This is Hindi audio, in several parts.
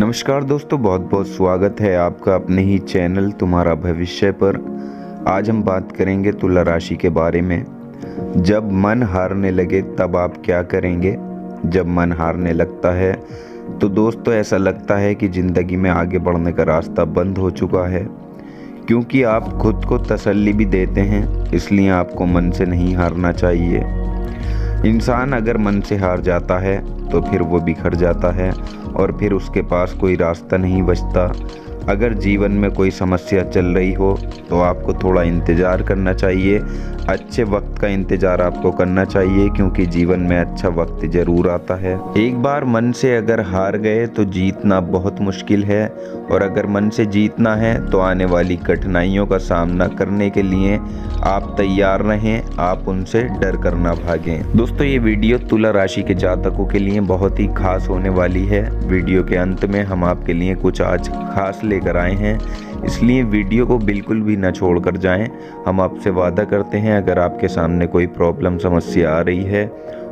नमस्कार दोस्तों, बहुत बहुत स्वागत है आपका अपने ही चैनल तुम्हारा भविष्य पर। आज हम बात करेंगे तुला राशि के बारे में। जब मन हारने लगे तब आप क्या करेंगे? जब मन हारने लगता है तो दोस्तों ऐसा लगता है कि ज़िंदगी में आगे बढ़ने का रास्ता बंद हो चुका है, क्योंकि आप खुद को तसल्ली भी देते हैं। इसलिए आपको मन से नहीं हारना चाहिए। इंसान अगर मन से हार जाता है तो फिर वो बिखर जाता है और फिर उसके पास कोई रास्ता नहीं बचता। अगर जीवन में कोई समस्या चल रही हो तो आपको थोड़ा इंतज़ार करना चाहिए। अच्छे वक्त का इंतज़ार आपको करना चाहिए, क्योंकि जीवन में अच्छा वक्त ज़रूर आता है। एक बार मन से अगर हार गए तो जीतना बहुत मुश्किल है, और अगर मन से जीतना है तो आने वाली कठिनाइयों का सामना करने के लिए आप तैयार रहें, आप उनसे डर कर ना भागें। दोस्तों, ये वीडियो तुला राशि के जातकों के लिए बहुत ही खास होने वाली है। वीडियो के अंत में हम आपके लिए कुछ आज खास लेकर आए हैं, इसलिए वीडियो को बिल्कुल भी ना छोड़ कर जाएं। हम आपसे वादा करते हैं, अगर आपके सामने कोई प्रॉब्लम समस्या आ रही है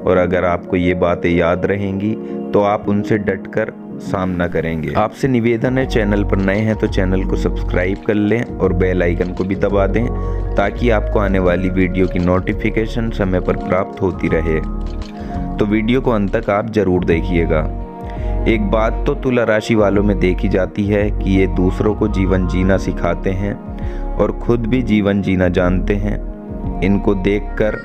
और अगर आपको ये बातें याद रहेंगी तो आप उनसे डटकर सामना करेंगे। आपसे निवेदन है, चैनल पर नए हैं तो चैनल को सब्सक्राइब कर लें और बेल आइकन को भी दबा दें, ताकि आपको आने वाली वीडियो की नोटिफिकेशन समय पर प्राप्त होती रहे। तो वीडियो को अंत तक आप जरूर देखिएगा। एक बात तो तुला राशि वालों में देखी जाती है कि ये दूसरों को जीवन जीना सिखाते हैं और खुद भी जीवन जीना जानते हैं। इनको देखकर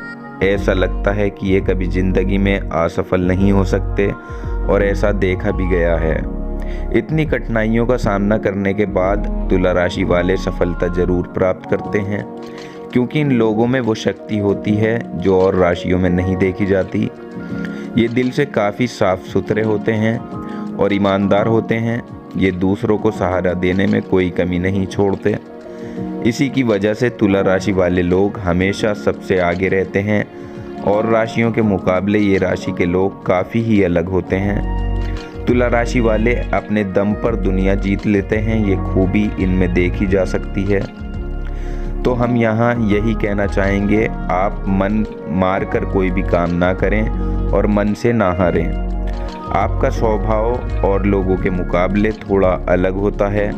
ऐसा लगता है कि ये कभी ज़िंदगी में असफल नहीं हो सकते, और ऐसा देखा भी गया है। इतनी कठिनाइयों का सामना करने के बाद तुला राशि वाले सफलता जरूर प्राप्त करते हैं, क्योंकि इन लोगों में वो शक्ति होती है जो और राशियों में नहीं देखी जाती। ये दिल से काफ़ी साफ सुथरे होते हैं और ईमानदार होते हैं। ये दूसरों को सहारा देने में कोई कमी नहीं छोड़ते। इसी की वजह से तुला राशि वाले लोग हमेशा सबसे आगे रहते हैं, और राशियों के मुकाबले ये राशि के लोग काफ़ी ही अलग होते हैं। तुला राशि वाले अपने दम पर दुनिया जीत लेते हैं, ये खूबी इनमें देखी जा सकती है। तो हम यहाँ यही कहना चाहेंगे, आप मन मार कर कोई भी काम ना करें और मन से ना हारें। आपका स्वभाव और लोगों के मुकाबले थोड़ा अलग होता है।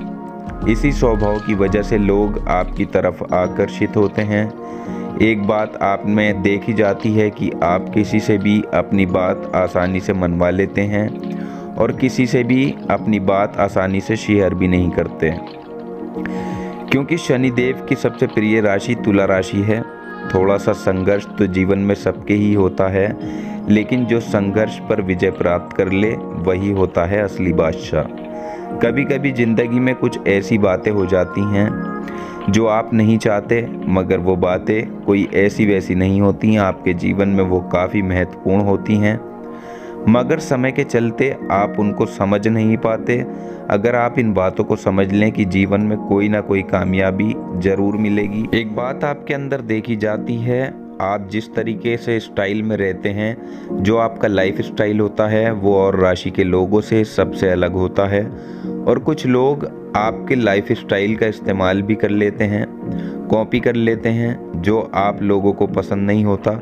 इसी स्वभाव की वजह से लोग आपकी तरफ आकर्षित होते हैं। एक बात आप में देखी जाती है कि आप किसी से भी अपनी बात आसानी से मनवा लेते हैं और किसी से भी अपनी बात आसानी से शेयर भी नहीं करते, क्योंकि शनिदेव की सबसे प्रिय राशि तुला राशि है। थोड़ा सा संघर्ष तो जीवन में सबके ही होता है, लेकिन जो संघर्ष पर विजय प्राप्त कर ले वही होता है असली बादशाह। कभी कभी ज़िंदगी में कुछ ऐसी बातें हो जाती हैं जो आप नहीं चाहते, मगर वो बातें कोई ऐसी वैसी नहीं होती। आपके जीवन में वो काफ़ी महत्वपूर्ण होती हैं, मगर समय के चलते आप उनको समझ नहीं पाते। अगर आप इन बातों को समझ लें कि जीवन में कोई ना कोई कामयाबी ज़रूर मिलेगी। एक बात आपके अंदर देखी जाती है, आप जिस तरीके से स्टाइल में रहते हैं, जो आपका लाइफ स्टाइल होता है, वो और राशि के लोगों से सबसे अलग होता है। और कुछ लोग आपके लाइफ स्टाइल का इस्तेमाल भी कर लेते हैं, कॉपी कर लेते हैं, जो आप लोगों को पसंद नहीं होता।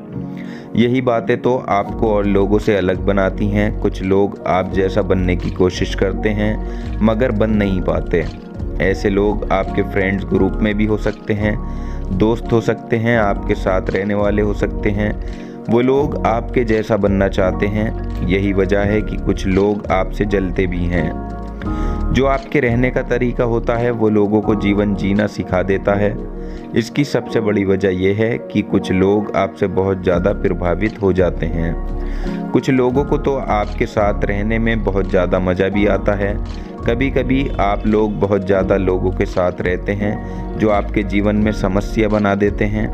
यही बातें तो आपको और लोगों से अलग बनाती हैं। कुछ लोग आप जैसा बनने की कोशिश करते हैं मगर बन नहीं पाते। ऐसे लोग आपके फ्रेंड्स ग्रुप में भी हो सकते हैं, दोस्त हो सकते हैं, आपके साथ रहने वाले हो सकते हैं। वो लोग आपके जैसा बनना चाहते हैं। यही वजह है कि कुछ लोग आपसे जलते भी हैं। जो आपके रहने का तरीका होता है वो लोगों को जीवन जीना सिखा देता है। इसकी सबसे बड़ी वजह यह है कि कुछ लोग आपसे बहुत ज़्यादा प्रभावित हो जाते हैं। कुछ लोगों को तो आपके साथ रहने में बहुत ज़्यादा मज़ा भी आता है। कभी कभी आप लोग बहुत ज़्यादा लोगों के साथ रहते हैं जो आपके जीवन में समस्या बना देते हैं।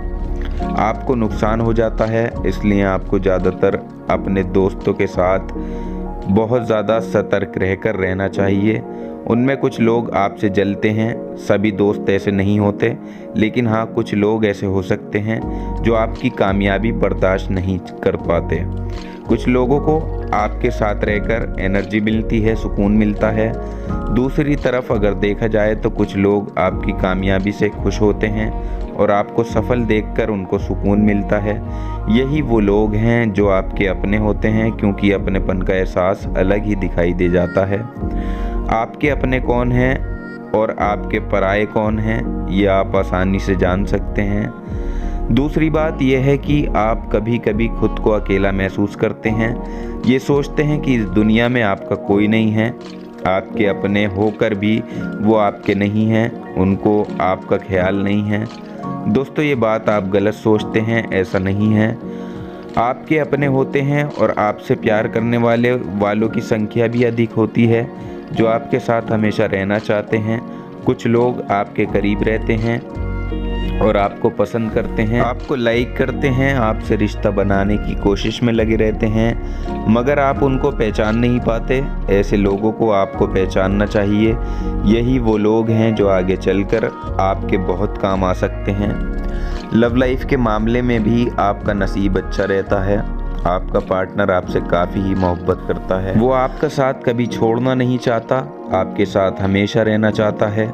आपको नुकसान हो जाता है, इसलिए आपको ज़्यादातर अपने दोस्तों के साथ बहुत ज़्यादा सतर्क रहकर रहना चाहिए। उनमें कुछ लोग आपसे जलते हैं, सभी दोस्त ऐसे नहीं होते, लेकिन हाँ, कुछ लोग ऐसे हो सकते हैं जो आपकी कामयाबी बर्दाश्त नहीं कर पाते। कुछ लोगों को आपके साथ रहकर एनर्जी मिलती है, सुकून मिलता है। दूसरी तरफ अगर देखा जाए तो कुछ लोग आपकी कामयाबी से खुश होते हैं और आपको सफल देखकर उनको सुकून मिलता है। यही वो लोग हैं जो आपके अपने होते हैं, क्योंकि अपनेपन का एहसास अलग ही दिखाई दे जाता है। आपके अपने कौन हैं और आपके पराये कौन हैं, ये आप आसानी से जान सकते हैं। दूसरी बात यह है कि आप कभी कभी खुद को अकेला महसूस करते हैं। ये सोचते हैं कि इस दुनिया में आपका कोई नहीं है। आपके अपने होकर भी वो आपके नहीं हैं, उनको आपका ख्याल नहीं है। दोस्तों, ये बात आप गलत सोचते हैं, ऐसा नहीं है। आपके अपने होते हैं और आपसे प्यार करने वालों की संख्या भी अधिक होती है, जो आपके साथ हमेशा रहना चाहते हैं। कुछ लोग आपके करीब रहते हैं और आपको पसंद करते हैं, आपको लाइक करते हैं, आपसे रिश्ता बनाने की कोशिश में लगे रहते हैं, मगर आप उनको पहचान नहीं पाते। ऐसे लोगों को आपको पहचानना चाहिए। यही वो लोग हैं जो आगे चलकर आपके बहुत काम आ सकते हैं। लव लाइफ के मामले में भी आपका नसीब अच्छा रहता है। आपका पार्टनर आपसे काफ़ी ही मोहब्बत करता है। वो आपका साथ कभी छोड़ना नहीं चाहता, आपके साथ हमेशा रहना चाहता है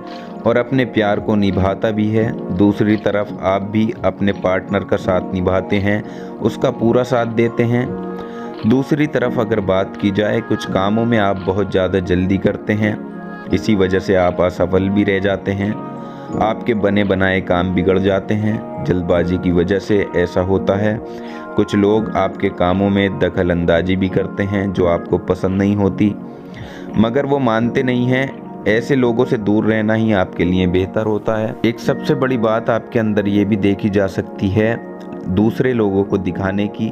और अपने प्यार को निभाता भी है। दूसरी तरफ आप भी अपने पार्टनर का साथ निभाते हैं, उसका पूरा साथ देते हैं। दूसरी तरफ अगर बात की जाए, कुछ कामों में आप बहुत ज़्यादा जल्दी करते हैं, इसी वजह से आप असफल भी रह जाते हैं। आपके बने बनाए काम बिगड़ जाते हैं, जल्दबाजी की वजह से ऐसा होता है। कुछ लोग आपके कामों में दखल अंदाजी भी करते हैं जो आपको पसंद नहीं होती, मगर वो मानते नहीं हैं। ऐसे लोगों से दूर रहना ही आपके लिए बेहतर होता है। एक सबसे बड़ी बात आपके अंदर ये भी देखी जा सकती है, दूसरे लोगों को दिखाने की।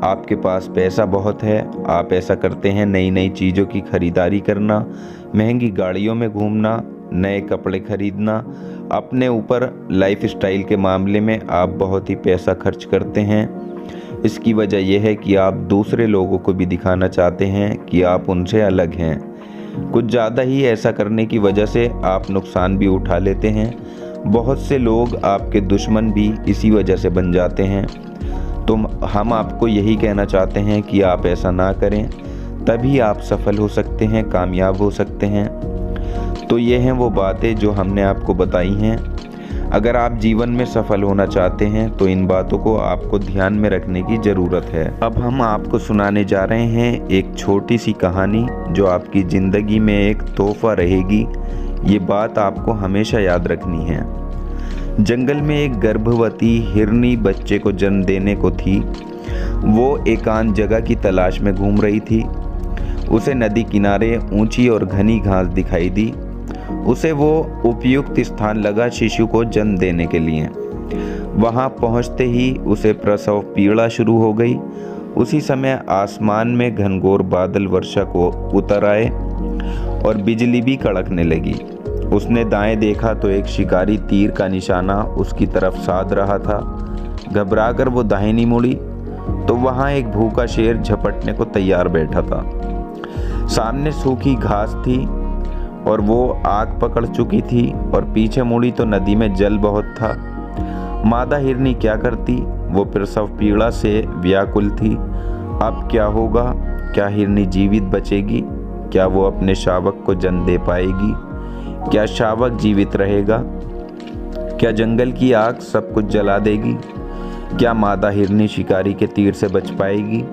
आपके पास पैसा बहुत है, आप ऐसा करते हैं, नई नई चीज़ों की खरीदारी करना, महंगी गाड़ियों में घूमना, नए कपड़े खरीदना। अपने ऊपर लाइफ स्टाइल के मामले में आप बहुत ही पैसा खर्च करते हैं। इसकी वजह यह है कि आप दूसरे लोगों को भी दिखाना चाहते हैं कि आप उनसे अलग हैं। कुछ ज़्यादा ही ऐसा करने की वजह से आप नुकसान भी उठा लेते हैं। बहुत से लोग आपके दुश्मन भी इसी वजह से बन जाते हैं। तो हम आपको यही कहना चाहते हैं कि आप ऐसा ना करें, तभी आप सफल हो सकते हैं, कामयाब हो सकते हैं। तो ये हैं वो बातें जो हमने आपको बताई हैं। अगर आप जीवन में सफल होना चाहते हैं तो इन बातों को आपको ध्यान में रखने की ज़रूरत है। अब हम आपको सुनाने जा रहे हैं एक छोटी सी कहानी जो आपकी ज़िंदगी में एक तोहफा रहेगी। ये बात आपको हमेशा याद रखनी है। जंगल में एक गर्भवती हिरनी बच्चे को जन्म देने को थी। वो एकांत जगह की तलाश में घूम रही थी। उसे नदी किनारे ऊंची और घनी घास दिखाई दी। उसे वो उपयुक्त स्थान लगा शिशु को जन्म देने के लिए। वहां पहुंचते ही उसे प्रसव पीड़ा शुरू हो गई। उसी समय आसमान में घनघोर बादल वर्षा को उतर आए और बिजली भी कड़कने लगी। उसने दाएं देखा तो एक शिकारी तीर का निशाना उसकी तरफ साध रहा था। घबराकर वो दाहिनी मुड़ी तो वहां एक भूखा शेर झपटने को तैयार बैठा था। सामने सूखी घास थी और वो आग पकड़ चुकी थी, और पीछे मुड़ी तो नदी में जल बहुत था। मादा हिरनी क्या करती? वो प्रसव पीड़ा से व्याकुल थी। अब क्या होगा? क्या हिरनी जीवित बचेगी? क्या वो अपने शावक को जन्म दे पाएगी? क्या शावक जीवित रहेगा? क्या जंगल की आग सब कुछ जला देगी? क्या मादा हिरनी शिकारी के तीर से बच पाएगी?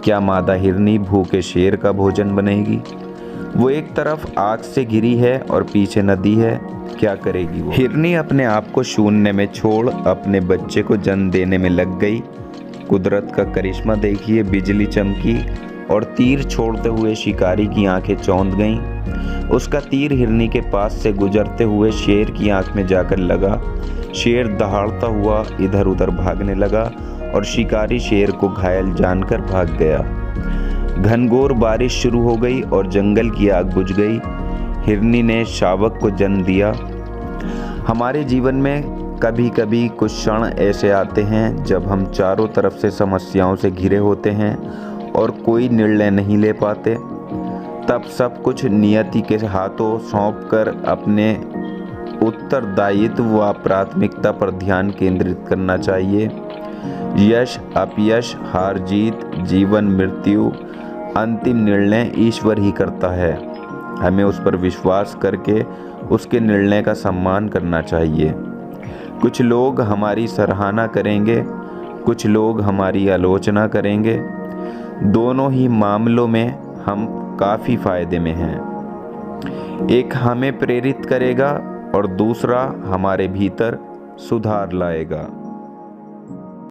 क्या मादा हिरनी भूखे शेर का भोजन बनेगी? वो एक तरफ आग से घिरी है और पीछे नदी है, क्या करेगी वो? हिरनी अपने आप को शून्य में छोड़ अपने बच्चे को जन्म देने में लग गई। कुदरत का करिश्मा देखिए, बिजली चमकी और तीर छोड़ते हुए शिकारी की आंखें चौंध गईं। उसका तीर हिरनी के पास से गुजरते हुए शेर की आंख में जाकर लगा। शेर दहाड़ता हुआ इधर उधर भागने लगा और शिकारी शेर को घायल जानकर भाग गया। घनघोर बारिश शुरू हो गई और जंगल की आग बुझ गई। हिरनी ने शावक को जन्म दिया। हमारे जीवन में कभी कभी कुछ क्षण ऐसे आते हैं जब हम चारों तरफ से समस्याओं से घिरे होते हैं और कोई निर्णय नहीं ले पाते। तब सब कुछ नियति के हाथों सौंपकर अपने उत्तरदायित्व व प्राथमिकता पर ध्यान केंद्रित करना चाहिए। यश अपयश, हार जीत, जीवन मृत्यु, अंतिम निर्णय ईश्वर ही करता है। हमें उस पर विश्वास करके उसके निर्णय का सम्मान करना चाहिए। कुछ लोग हमारी सराहना करेंगे, कुछ लोग हमारी आलोचना करेंगे। दोनों ही मामलों में हम काफ़ी फ़ायदे में हैं। एक हमें प्रेरित करेगा और दूसरा हमारे भीतर सुधार लाएगा।